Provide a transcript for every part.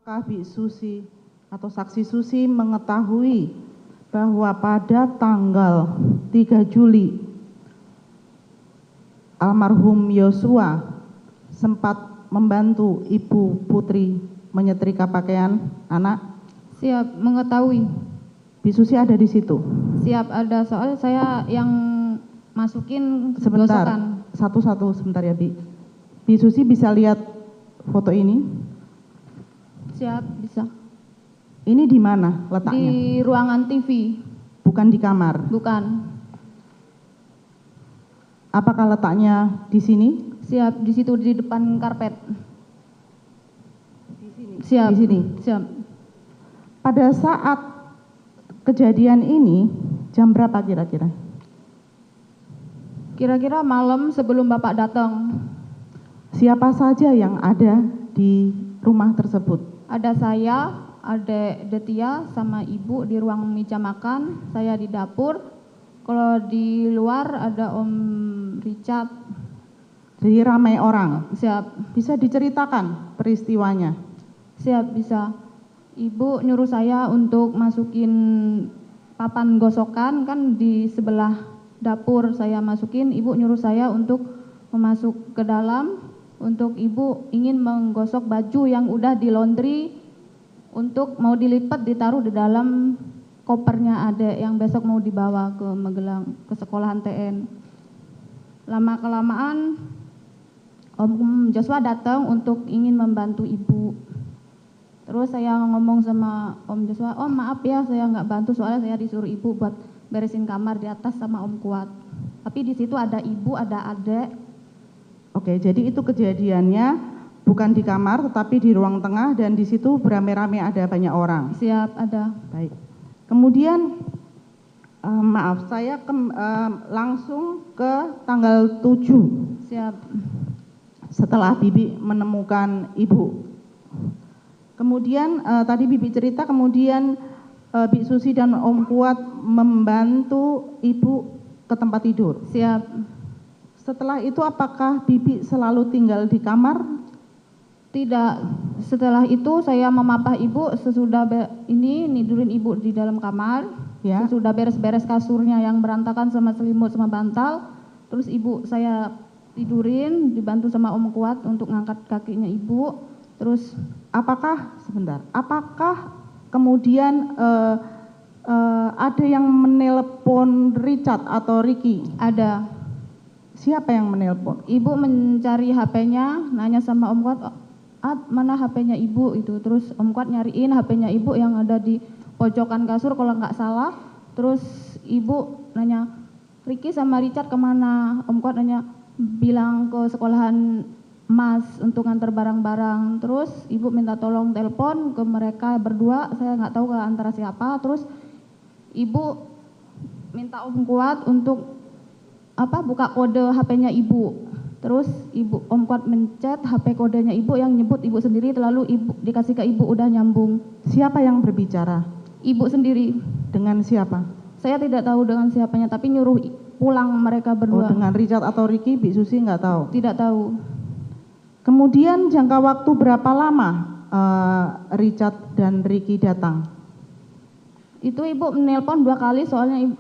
Apakah Bi Susi atau saksi Susi mengetahui bahwa pada tanggal 3 Juli almarhum Yosua sempat membantu Ibu Putri menyetrika pakaian anak? Siap, mengetahui. Bi Susi ada di situ? Siap, ada, soal saya yang masukin Sebentar, gosokan. satu-satu sebentar ya Bi. Bi Susi bisa lihat foto ini? Siap, bisa. Ini di mana letaknya? Di ruangan TV. Bukan di kamar? Bukan. Apakah letaknya di sini? Siap, di situ di depan karpet. Di sini? Siap. Di sini? Siap. Pada saat kejadian ini, jam berapa kira-kira? Kira-kira malam sebelum Bapak datang. Siapa saja yang ada di rumah tersebut? Ada saya, Adek Detia, sama Ibu di ruang meja makan, saya di dapur. Kalau di luar ada Om Richard. Jadi ramai orang? Siap. Bisa diceritakan peristiwanya? Siap, bisa. Ibu nyuruh saya untuk masukin papan gosokan, kan di sebelah dapur saya masukin. Ibu nyuruh saya untuk memasuk ke dalam, untuk Ibu ingin menggosok baju yang udah di laundry untuk mau dilipat ditaruh di dalam kopernya Adek yang besok mau dibawa ke Magelang, ke sekolahan TN. Lama kelamaan Om Joshua datang untuk ingin membantu Ibu. Terus saya ngomong sama Om Joshua, Om maaf ya saya nggak bantu soalnya saya disuruh Ibu buat beresin kamar di atas sama Om Kuat. Tapi di situ ada Ibu, ada Adek. Oke, jadi itu kejadiannya bukan di kamar tetapi di ruang tengah dan di situ beramai-ramai ada banyak orang. Siap, ada. Baik. Kemudian maaf, saya langsung ke tanggal 7. Siap. Setelah Bibi menemukan Ibu. Kemudian tadi Bibi cerita kemudian Bi Susi dan Om Kuat membantu Ibu ke tempat tidur. Siap. Setelah itu apakah Bibi selalu tinggal di kamar? Tidak. Setelah itu saya memapah Ibu sesudah ini nidurin Ibu di dalam kamar. Ya. Sesudah beres-beres kasurnya yang berantakan sama selimut sama bantal. Terus Ibu saya tidurin dibantu sama Om Kuat untuk ngangkat kakinya Ibu. Terus apakah kemudian ada yang menelpon Richard atau Ricky? ada. Siapa yang menelpon? Ibu mencari HP-nya, nanya sama Om Kuat, mana HP-nya Ibu itu. Terus Om Kuat nyariin HP-nya Ibu yang ada di pojokan kasur kalau nggak salah. Terus Ibu nanya, Ricky sama Richard kemana? Om Kuat nanya, bilang ke sekolahan Mas untuk nganter barang-barang. Terus Ibu minta tolong telepon ke mereka berdua, saya nggak tahu ke antara siapa. Terus Ibu minta Om Kuat untuk buka kode HP-nya Ibu. Terus Om Kuat mencet HP kodenya Ibu yang nyebut Ibu sendiri, lalu Ibu dikasih ke Ibu udah nyambung. Siapa yang berbicara? Ibu sendiri. Dengan siapa? Saya tidak tahu dengan siapanya, tapi nyuruh pulang mereka berdua. Dengan Richard atau Ricky, Bi Susi nggak tahu? Tidak tahu. Kemudian jangka waktu berapa lama Richard dan Ricky datang? Itu Ibu menelpon 2 kali soalnya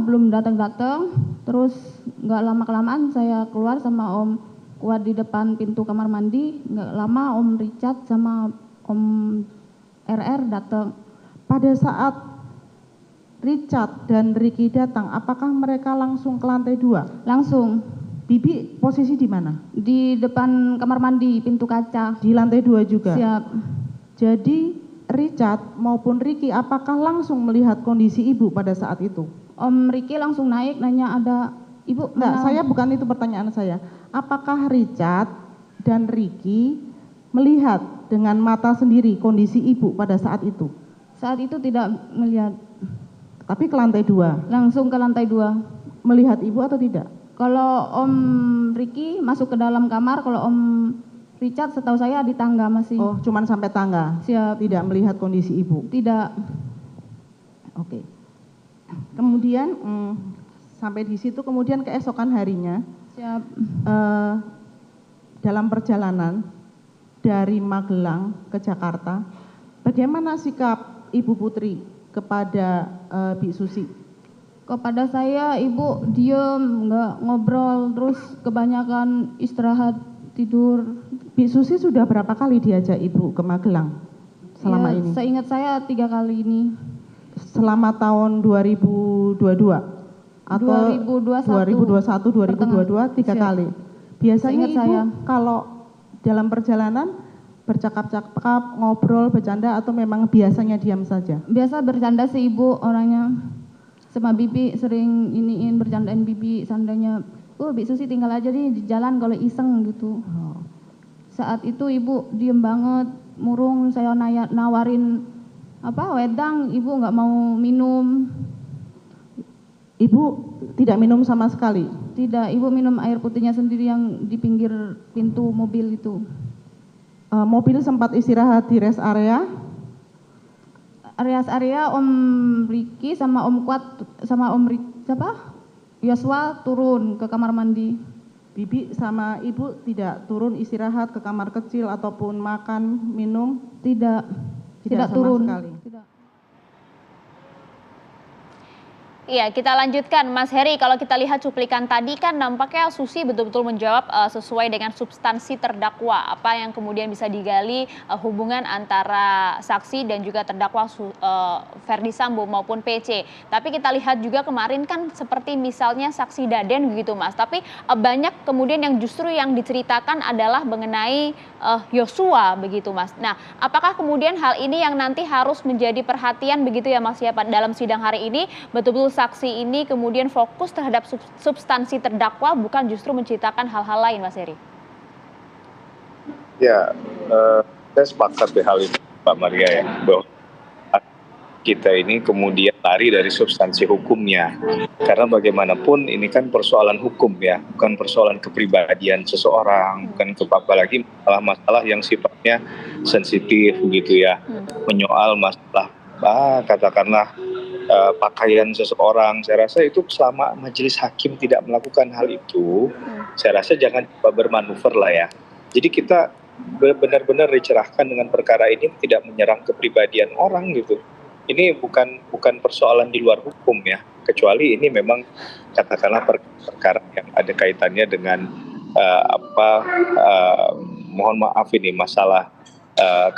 belum datang-datang. Terus nggak lama kelamaan saya keluar sama Om Kuat di depan pintu kamar mandi. Nggak lama Om Richard sama Om RR datang. Pada saat Richard dan Ricky datang, apakah mereka langsung ke lantai 2? Langsung. Bibi posisi di mana? Di depan kamar mandi, pintu kaca. Di lantai 2 juga? Siap. Jadi Richard maupun Ricky apakah langsung melihat kondisi Ibu pada saat itu? Om Ricky langsung naik nanya ada Ibu. Enggak, saya bukan itu pertanyaan saya. Apakah Richard dan Ricky melihat dengan mata sendiri kondisi Ibu pada saat itu? Saat itu tidak melihat. Tapi ke lantai 2? Langsung ke lantai 2. Melihat Ibu atau tidak? Kalau Om Ricky masuk ke dalam kamar, kalau Om Richard setahu saya di tangga masih. Oh, cuman sampai tangga? Siap. Tidak melihat kondisi Ibu? Tidak. Oke. Kemudian sampai di situ, kemudian keesokan harinya. Siap. Dalam perjalanan dari Magelang ke Jakarta, bagaimana sikap Ibu Putri kepada Bi Susi? Kepada saya ibu diem, nggak ngobrol, terus kebanyakan istirahat, tidur. Bi Susi sudah berapa kali diajak Ibu ke Magelang selama Ya, ini? seingat saya 3 kali ini. Selama tahun 2022 atau 2021. 2022 3 Siap. kali. Biasanya Seingat Ibu saya. kalau dalam perjalanan bercakap-cakap, ngobrol, bercanda, atau memang biasanya diam saja? Biasa bercanda sih ibu orangnya. Sama bibi sering iniin, bercandain bibi, seandainya Bi Susi tinggal aja nih di jalan kalau iseng gitu. Oh. Saat itu ibu diem banget, murung. Saya nawarin wedang, ibu nggak mau minum. Ibu tidak minum sama sekali? Tidak, ibu minum air putihnya sendiri yang di pinggir pintu mobil itu. Mobil sempat istirahat di rest area? Area Om Riki sama Om Kuat sama Yoswa turun ke kamar mandi. Bibi sama Ibu tidak turun istirahat ke kamar kecil ataupun makan, minum? Tidak Tidak sama turun. sekali. Tidak. Iya, kita lanjutkan Mas Heri. Kalau kita lihat cuplikan tadi kan nampaknya Susi betul-betul menjawab sesuai dengan substansi terdakwa. Apa yang kemudian bisa digali hubungan antara saksi dan juga terdakwa Ferdy Sambo maupun PC. Tapi kita lihat juga kemarin kan seperti misalnya saksi Daden begitu Mas. Tapi banyak kemudian yang justru yang diceritakan adalah mengenai Yosua begitu Mas. Nah, apakah kemudian hal ini yang nanti harus menjadi perhatian begitu ya Mas ya dalam sidang hari ini, betul-betul saksi ini kemudian fokus terhadap substansi terdakwa, bukan justru menceritakan hal-hal lain, Mas Heri? Ya, saya sepakat di hal itu, Pak Maria ya, bahwa kita ini kemudian lari dari substansi hukumnya, karena bagaimanapun ini kan persoalan hukum ya, bukan persoalan kepribadian seseorang, bukan apalagi masalah-masalah yang sifatnya sensitif begitu ya, menyoal masalah katakanlah pakaian seseorang. Saya rasa itu selama majelis hakim tidak melakukan hal itu, saya rasa jangan coba bermanuver lah ya. Jadi kita benar-benar dicerahkan dengan perkara ini, tidak menyerang kepribadian orang gitu. Ini bukan persoalan di luar hukum ya, kecuali ini memang katakanlah perkara yang ada kaitannya dengan mohon maaf ini masalah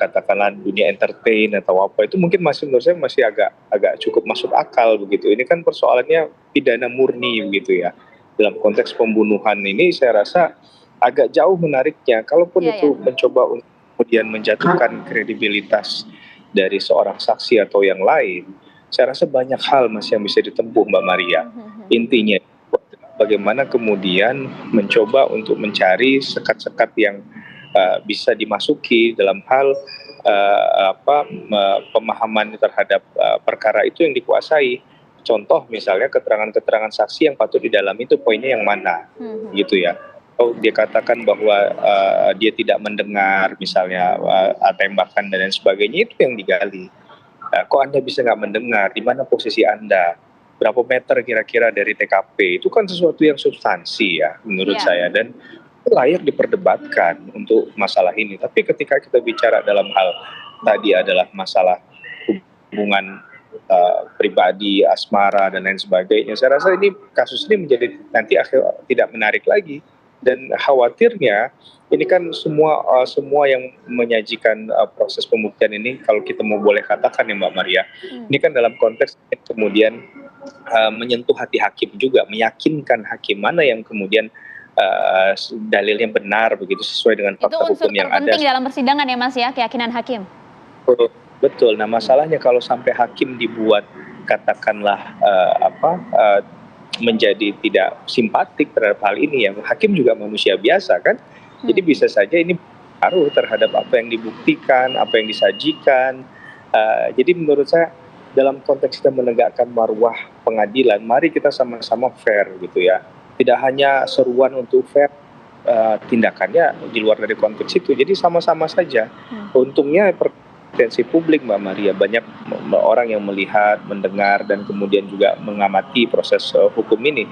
katakanlah dunia entertain atau apa, itu mungkin menurut saya masih agak cukup masuk akal begitu. Ini kan persoalannya pidana murni begitu ya. Dalam konteks pembunuhan ini saya rasa agak jauh menariknya. Kalaupun itu mencoba untuk kemudian menjatuhkan kredibilitas dari seorang saksi atau yang lain, saya rasa banyak hal masih yang bisa ditempuh Mbak Maria. Intinya bagaimana kemudian mencoba untuk mencari sekat-sekat yang bisa dimasuki dalam hal pemahaman terhadap perkara itu yang dikuasai. Contoh misalnya keterangan-keterangan saksi yang patut didalami itu poinnya yang mana, gitu ya. Kalau dia katakan bahwa dia tidak mendengar misalnya tembakan dan lain sebagainya, itu yang digali. Kok Anda bisa nggak mendengar? Di mana posisi Anda? Berapa meter kira-kira dari TKP? Itu kan sesuatu yang substansi ya menurut saya, dan layak diperdebatkan untuk masalah ini. Tapi ketika kita bicara dalam hal tadi adalah masalah hubungan pribadi, asmara dan lain sebagainya, saya rasa ini kasus ini menjadi nanti tidak menarik lagi. Dan khawatirnya ini kan semua yang menyajikan proses pembuktian ini, kalau kita mau boleh katakan ya Mbak Maria, ini kan dalam konteks kemudian menyentuh hati hakim juga, meyakinkan hakim mana yang kemudian dalilnya benar begitu sesuai dengan fakta hukum yang ada. Itu unsur terpenting dalam persidangan ya Mas ya, keyakinan hakim. Betul. Nah masalahnya kalau sampai hakim dibuat katakanlah menjadi tidak simpatik terhadap hal ini, ya hakim juga manusia biasa kan. Jadi bisa saja ini pengaruh terhadap apa yang dibuktikan, apa yang disajikan. Jadi menurut saya dalam konteks kita menegakkan marwah pengadilan, mari kita sama-sama fair gitu ya. Tidak hanya seruan untuk fair, tindakannya di luar dari konteks itu. Jadi sama-sama saja. Untungnya atensi publik Mbak Maria, banyak orang yang melihat, mendengar, dan kemudian juga mengamati proses hukum ini.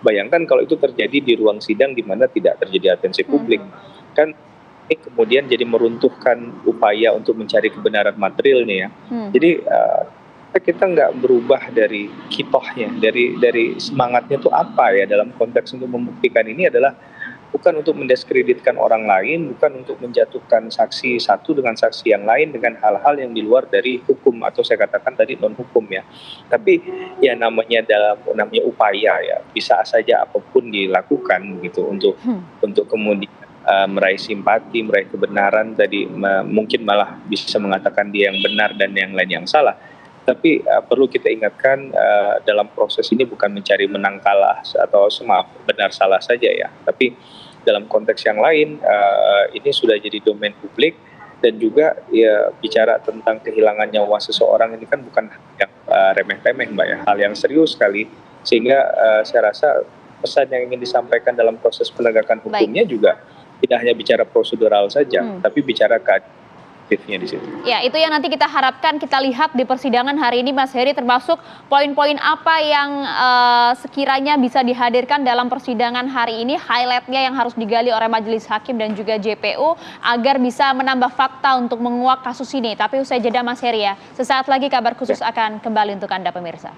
Bayangkan kalau itu terjadi di ruang sidang di mana tidak terjadi atensi publik. Kan ini kemudian jadi meruntuhkan upaya untuk mencari kebenaran material nih ya. Jadi kita nggak berubah dari kitohnya, dari semangatnya itu apa ya dalam konteks untuk membuktikan ini adalah bukan untuk mendiskreditkan orang lain, bukan untuk menjatuhkan saksi satu dengan saksi yang lain dengan hal-hal yang di luar dari hukum atau saya katakan tadi non hukum ya. Tapi ya namanya upaya ya, bisa saja apapun dilakukan gitu untuk kemudian meraih simpati, meraih kebenaran tadi mungkin malah bisa mengatakan dia yang benar dan yang lain yang salah. Tapi perlu kita ingatkan dalam proses ini bukan mencari menang kalah atau benar salah saja ya, tapi dalam konteks yang lain ini sudah jadi domain publik dan juga ya bicara tentang kehilangan nyawa seseorang ini kan bukan yang remeh-temeh Mbak ya, hal yang serius sekali sehingga saya rasa pesan yang ingin disampaikan dalam proses penegakan hukumnya juga tidak hanya bicara prosedural saja, tapi bicara di situ. Ya, itu yang nanti kita harapkan kita lihat di persidangan hari ini Mas Heri, termasuk poin-poin apa yang sekiranya bisa dihadirkan dalam persidangan hari ini, highlight-nya yang harus digali oleh Majelis Hakim dan juga JPU agar bisa menambah fakta untuk menguak kasus ini. Tapi usai jeda Mas Heri ya, sesaat lagi Kabar Khusus akan kembali untuk Anda pemirsa.